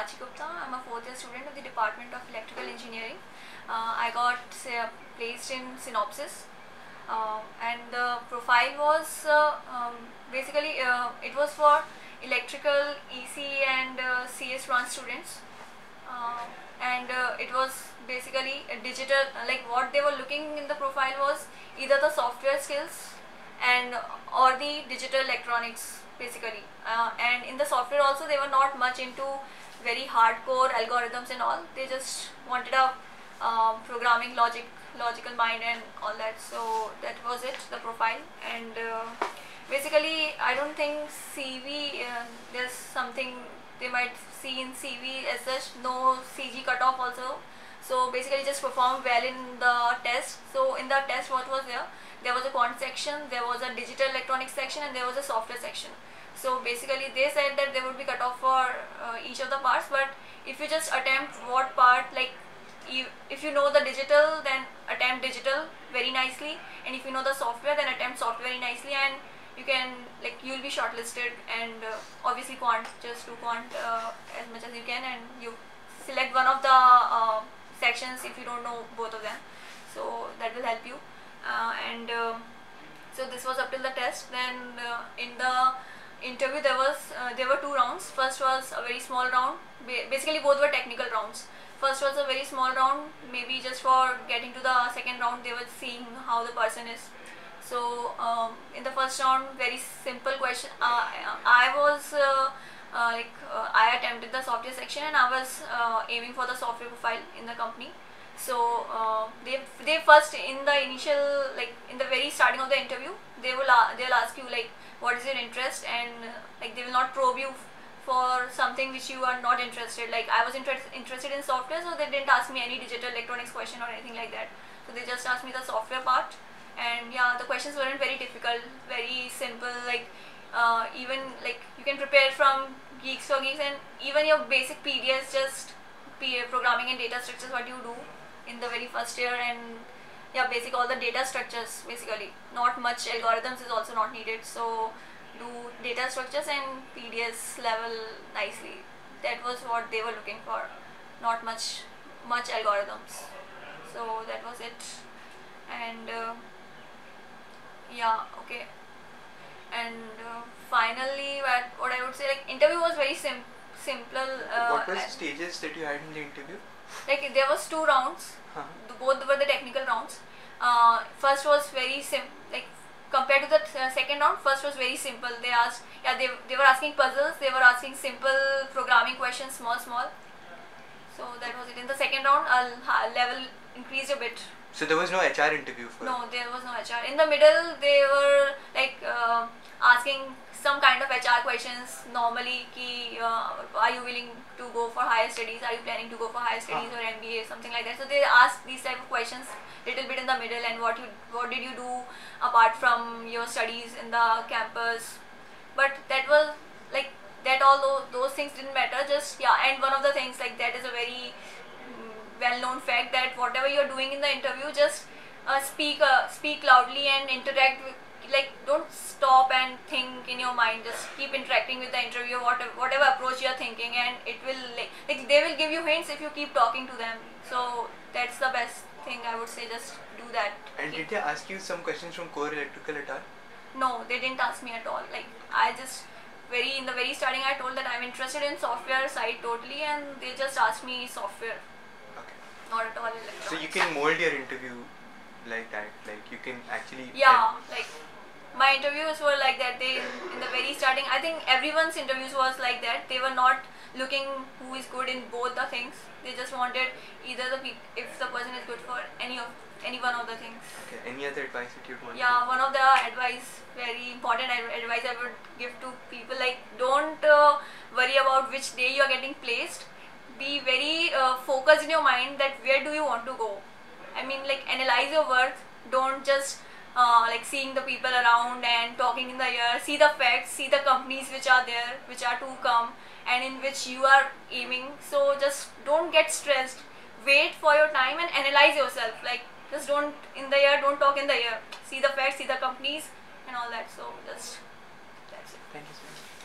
PrachiGupta. I'm a fourth year student of the Department of Electrical Engineering. I got placed in Synopsis, and the profile was basically it was for electrical, EC and CS branch students, it was basically a digital, like what they were looking in the profile was either the software skills and or the digital electronics basically, and in the software also they were not much into very hardcore algorithms and all. They just wanted a programming logical mind and all that. So that was it, the profile. And basically I don't think CV, there's something they might see in CV as such, no CG cutoff also. So basically just perform well in the test. So in the test what was there? There was a quant section, there was a digital electronics section, and there was a software section. So basically they said that they would be cut off for each of the parts, but if you just attempt what part, like if you know the digital, then attempt digital very nicely, and if you know the software, then attempt software very nicely, and you can, like, you'll be shortlisted. And obviously quant, just do quant as much as you can, and you select one of the sections if you don't know both of them, so that will help you. So this was up till the test. Then in the interview there were two rounds. First was a very small round, basically both were technical rounds. First was a very small round, maybe just for getting to the second round they were seeing how the person is. So in the first round, very simple question. I attempted the software section, and I was aiming for the software profile in the company. So they first, in the initial, like in the very starting of the interview, they'll ask you like what is your interest, and like they will not probe you for something which you are not interested. Like I was interested in software, so they didn't ask me any digital electronics question or anything like that. So they just asked me the software part. And yeah, the questions weren't very difficult, very simple. Like even like you can prepare from Geeks for Geeks, and even your basic PDS, just programming and data structures, what you do in the very first year. And yeah, basic all the data structures basically. Not much algorithms is also not needed. So do data structures and PDS level nicely. That was what they were looking for. Not much algorithms. So that was it. And yeah, okay. And finally, what I would say, like interview was very simple. What was the stages that you had in the interview? Like there was two rounds. Both were the technical rounds. First was very simple, like compared to the second round. First was very simple. They asked, yeah, they were asking puzzles. They were asking simple programming questions, small. So that was it. In the second round, level increased a bit. So there was no HR interview for? No, there was no HR. In the middle, they were like asking some kind of HR questions normally. Are you willing to go for higher studies? Are you planning to go for higher studies or MBA, something like that? So they asked these type of questions little bit in the middle. And what did you do apart from your studies in the campus? But that was like that. All those things didn't matter. Just yeah. And one of the things, like that is a very well-known fact, that whatever you're doing in the interview, just speak loudly and interact with, like don't stop and think in your mind. Just keep interacting with the interviewer, whatever approach you're thinking, and it will like they will give you hints if you keep talking to them. So that's the best thing I would say. Just do that. And did they ask you some questions from core electrical at all? No, they didn't ask me at all. Like I just in the very starting I told that I'm interested in software side totally, and they just asked me software. Not at all electronics. So you can mold your interview like that, like you can actually... Yeah, like my interviews were like that. They, in the very starting, I think everyone's interviews was like that. They were not looking who is good in both the things. They just wanted either if the person is good for any one of the things. Okay, any other advice that you'd want? Yeah, one of the advice, very important advice I would give to people, like don't worry about which day you are getting placed. Be very focused in your mind that where do you want to go. I mean, like analyze your work. Don't just like seeing the people around and talking in the air. See the facts, see the companies which are there, which are to come, and in which you are aiming. So just don't get stressed. Wait for your time and analyze yourself. Like just don't talk in the air. See the facts, see the companies and all that. So just that's it. Thank you so much.